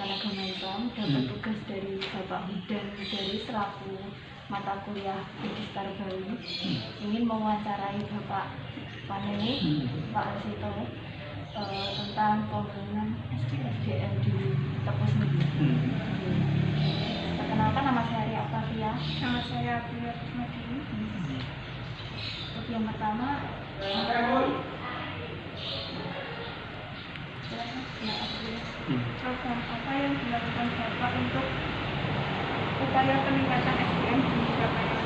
Pendidikan Agama Islam dapat tugas dari Bapak Hudan dari selaku mata kuliah Register Bali ingin mewawancarai Bapak Paneni, Pak Alsito tentang pembangunan SDM di Tepus sendiri. Perkenalkan, nama saya Ria Octavia. Nama saya Ria Kusmadini. Untuk yang pertama, program apa yang dilakukan Bapak untuk upaya peningkatan SDM di Surabaya?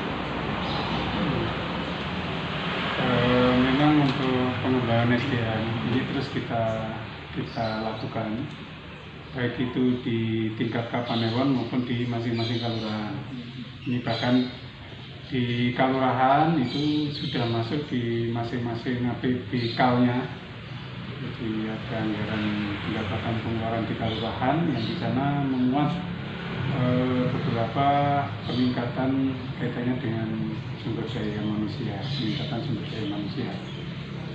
Memang untuk pengembangan SDM ini terus kita lakukan, baik itu di tingkat Kapanewon maupun di masing-masing kelurahan. Ini bahkan di kelurahan itu sudah masuk di masing-masing APBK-nya. Jadi ada anggaran pendapatan pengeluaran di kelurahan yang di sana memuat beberapa peningkatan kaitannya dengan sumber daya manusia, peningkatan sumber daya manusia,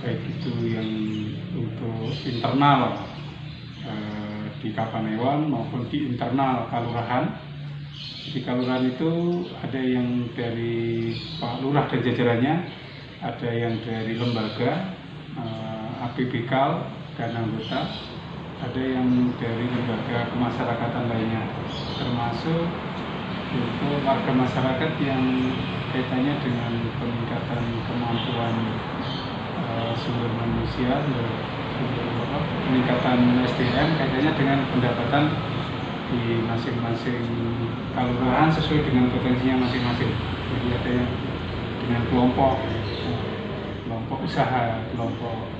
baik itu yang untuk internal di Kapanewon maupun di internal kelurahan. Di kelurahan itu ada yang dari Pak Lurah dan jajarannya, ada yang dari lembaga APBK dan anggota, ada yang dari lembaga kemasyarakatan lainnya, termasuk untuk warga masyarakat yang kaitannya dengan peningkatan kemampuan sumber manusia, peningkatan SDM kaitannya dengan pendapatan di masing-masing kelurahan sesuai dengan potensinya masing-masing. Jadi ada yang dengan kelompok usaha, kelompok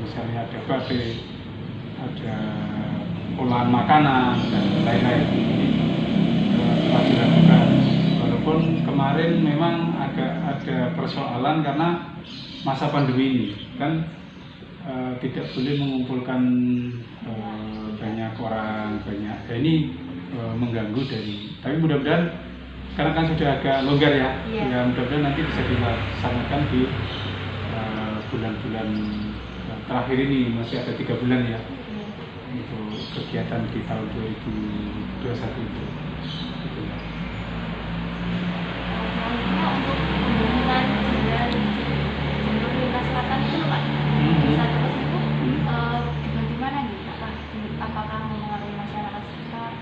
misalnya ada batik, ada olahan makanan dan lain-lain. Telah dilakukan, walaupun kemarin memang agak ada persoalan karena masa pandemi ini kan tidak boleh mengumpulkan banyak orang, ini mengganggu dari. Tapi mudah-mudahan sekarang kan sudah agak longgar ya, ya mudah-mudahan nanti bisa dilaksanakan di bulan-bulan terakhir ini, masih ada 3 bulan ya untuk kegiatan di tahun 2021 itu. Gitu ya. untuk pembangunan jalan jalur lintas selatan itu Pak, desa Tepus itu dibantu mana nih? Apakah mengalami masyarakat sekitar?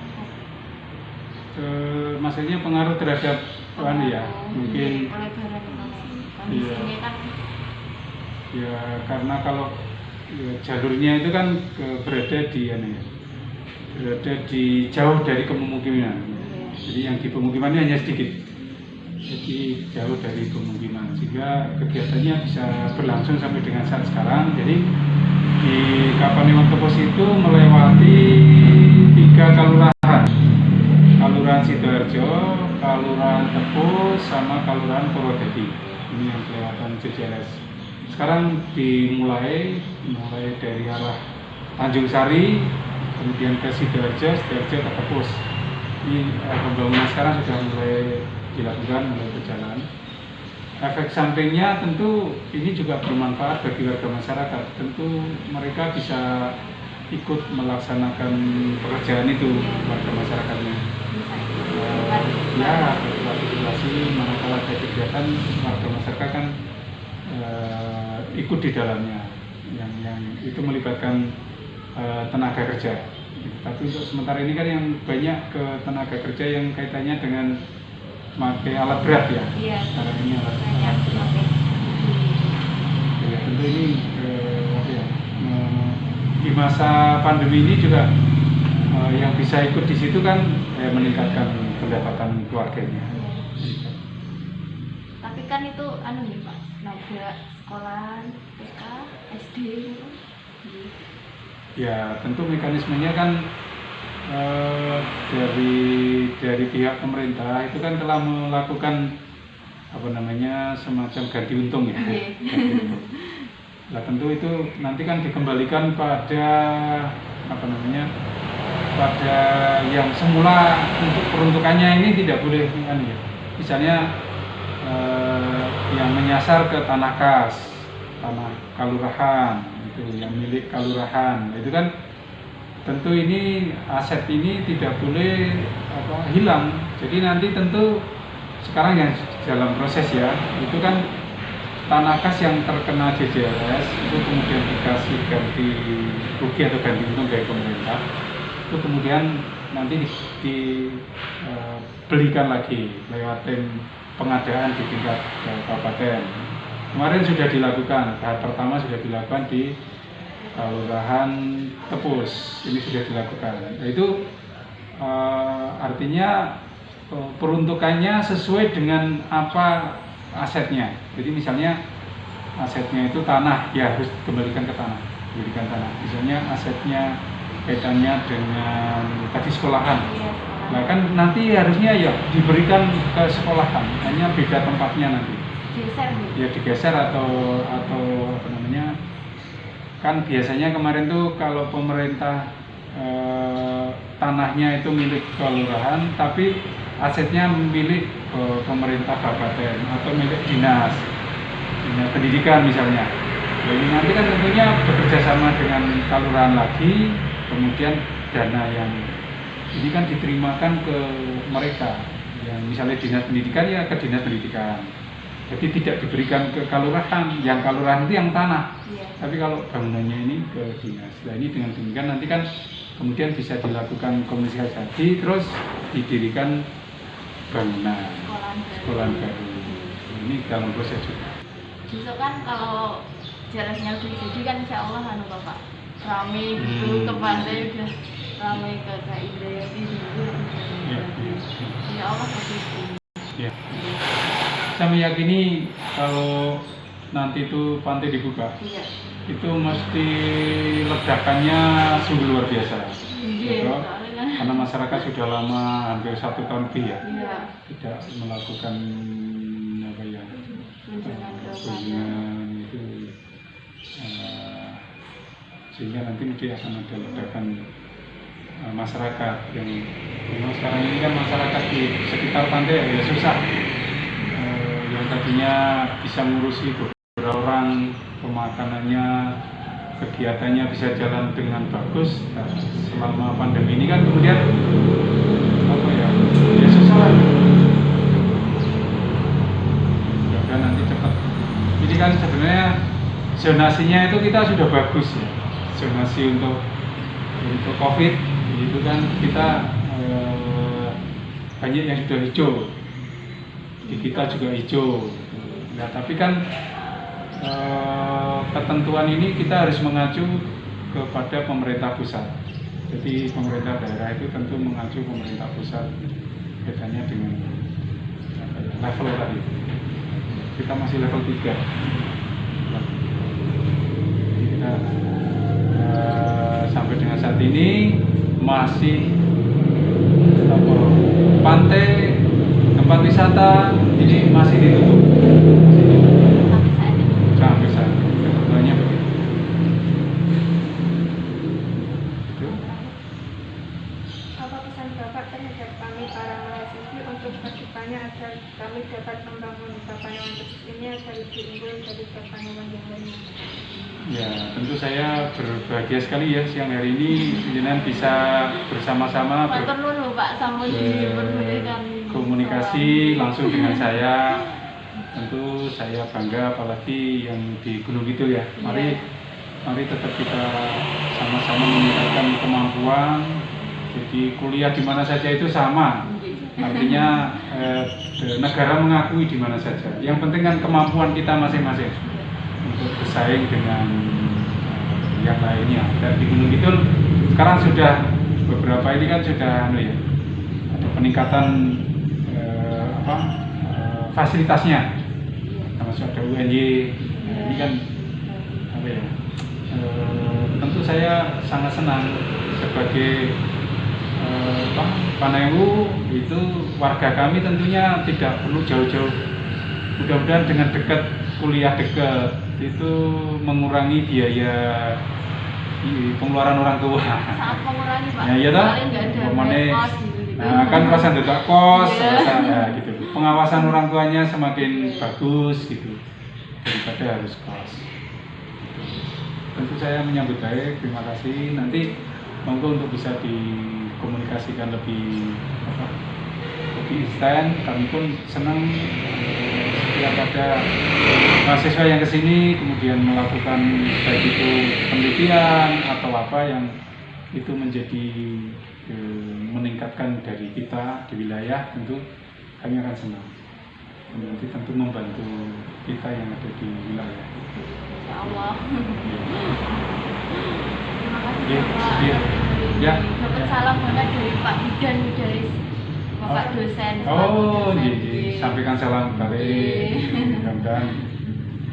Maksudnya pengaruh terhadap ya, mungkin pelebaran iya. ini kan Ya karena kalau jalurnya itu kan berada di jauh dari pemukiman. Jadi yang di pemukiman ini hanya sedikit. Jadi jauh dari pemukiman, sehingga kegiatannya bisa berlangsung sampai dengan saat sekarang. Jadi di Kapanewon Tepus itu melewati 3 kelurahan. Kelurahan Sidoarjo, Kelurahan Tepus, sama Kelurahan Purwodadi. Ini yang kelihatan CCLS. Sekarang dimulai dari arah Tanjung Sari, kemudian ke Sidoarjo ke Tepus. Ini pembangunan sekarang sudah mulai dilakukan, mulai berjalan. Efek sampingnya tentu ini juga bermanfaat bagi warga masyarakat. Tentu mereka bisa ikut melaksanakan pekerjaan itu, warga masyarakatnya. Ya, berpartisipasi, manakala ada kegiatan warga masyarakat kan ikut di dalamnya, yang itu melibatkan tenaga kerja. Tapi untuk sementara ini kan yang banyak ke tenaga kerja yang kaitannya dengan memakai alat berat ya. Iya. Sekarang ini alat berat. Ya, tentu ini di masa pandemi ini juga yang bisa ikut di situ kan meningkatkan pendapatan keluarganya. Iya. Tapi kan itu nih Pak, nabrak sekolahan, TK, SD gitu. Ya tentu mekanismenya kan dari pihak pemerintah itu kan telah melakukan semacam ganti untung ya. Nah tentu itu nanti kan dikembalikan pada pada yang semula untuk peruntukannya ini tidak boleh kan ya. Misalnya yang menyasar ke tanah kas, tanah kelurahan itu yang milik kelurahan, itu kan tentu ini aset ini tidak boleh hilang. Jadi nanti tentu sekarang yang dalam proses ya, itu kan tanah kas yang terkena JJLS itu kemudian dikasih ganti rugi atau ganti untung dari pemerintah, itu kemudian nanti dibelikan lagi lewat tim pengadaan di tingkat kabupaten. Kemarin sudah dilakukan, tahap pertama sudah dilakukan di Kelurahan Tepus, ini sudah dilakukan. Nah, itu artinya peruntukannya sesuai dengan apa asetnya. Jadi misalnya asetnya itu tanah, ya harus kembalikan ke tanah, kembalikan tanah. Misalnya asetnya kaitannya dengan tadi sekolahan. Nah kan nanti harusnya ya diberikan ke sekolahan, hanya beda tempatnya nanti. Digeser Bu. Ya digeser atau apa namanya? Kan biasanya kemarin tuh kalau pemerintah tanahnya itu milik kelurahan, tapi asetnya milik pemerintah kabupaten atau milik dinas pendidikan misalnya. Nah, ini nanti kan tentunya bekerja sama dengan kelurahan lagi, kemudian dana yang ini kan diterimakan ke mereka. Yang misalnya dinas pendidikan ya ke dinas pendidikan. Jadi tidak diberikan ke kelurahan, yang kelurahan itu yang tanah. Iya. Tapi kalau bangunannya ini ke dinas. Nah ini dengan demikian nanti kan kemudian bisa dilakukan komunikasi, terus didirikan bangunan sekolah baru. Ini dalam proses juga. Besok kan kalau jalannya udah jadi kan insya Allah Bapak rame gitu ke pantai udah rame ke KID di dulu. Ya Allah begitu. Ya. Saya meyakini kalau nanti itu pantai dibuka, Iya. itu mesti ledakannya sungguh luar biasa. Iya. Gitu. Karena masyarakat sudah lama, hampir 1 tahun lebih ya, Iya. tidak melakukan apa ya, kunjungan itu, sehingga nanti mesti akan ada ledakan masyarakat yang memang sekarang ini kan masyarakat di sekitar pantai ya susah. Yang tadinya bisa ngurusi beberapa orang, pemakanannya, kegiatannya bisa jalan dengan bagus. Nah, selama pandemi ini kan kemudian apa ya susah lah. Mudah-mudahan nanti cepat. Ini kan sebenarnya zonasinya itu kita sudah bagus ya, zonasi untuk COVID itu kan kita banyak yang sudah hijau. Di kita juga hijau. Nah, tapi kan ketentuan ini kita harus mengacu kepada pemerintah pusat. Jadi pemerintah daerah itu tentu mengacu pemerintah pusat kaitannya dengan level tadi. Kita masih level 3. Kita sampai dengan saat ini masih pantai tempat wisata ini masih ditutup sampai saat ini. Ketentuannya begitu. Apa pesan Bapak terhadap kami para mahasiswa untuk kedepannya agar kami dapat membangun Tapanuli ini agar lebih unggul dari Tapanuli yang lainnya? Ya, tentu saya berbahagia sekali ya siang hari ini jenengan bisa bersama-sama komunikasi langsung dengan saya. Tentu saya bangga apalagi yang di Gunung Kidul ya. Mari tetap kita sama-sama meningkatkan kemampuan. Jadi kuliah di mana saja itu sama. Artinya negara mengakui di mana saja. Yang penting kan kemampuan kita masing-masing untuk bersaing dengan yang lainnya. Dan di Gunung Kidul sekarang sudah beberapa ini kan sudah ada peningkatan fasilitasnya, termasuk ada UNY. Nah, ini kan tentu saya sangat senang sebagai Panewu itu warga kami tentunya tidak perlu jauh-jauh. Mudah-mudahan dengan dekat kuliah dekat itu mengurangi biaya pengeluaran orang tua. Sangat mengurangi Pak. Ya iya toh. Nah kan perasaan tidak kos, ya, gitu. Pengawasan orang tuanya semakin bagus gitu daripada harus kos. Gitu. Tentu saya menyambut baik, terima kasih. Nanti monggo untuk bisa dikomunikasikan lebih instan. Kami pun senang setiap ada mahasiswa yang kesini kemudian melakukan baik itu penelitian atau apa yang itu menjadi meningkatkan dari kita di wilayah, tentu kami akan senang. Nanti tentu membantu kita yang ada di wilayah. Insya Allah. Terima kasih Ya, Bapak. ya, ya, Dapat ya. salam banget dari Pak Bidan dari Bapak dosen. Oh, dosen. iya. Sampaikan salam balik. Iya. Mudah-mudahan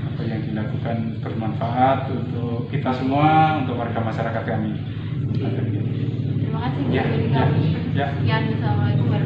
apa yang dilakukan bermanfaat untuk kita semua, untuk warga masyarakat kami. Terima kasih Ya, dari ya, kami. ya. Sekian, Assalamualaikum warahmatullahi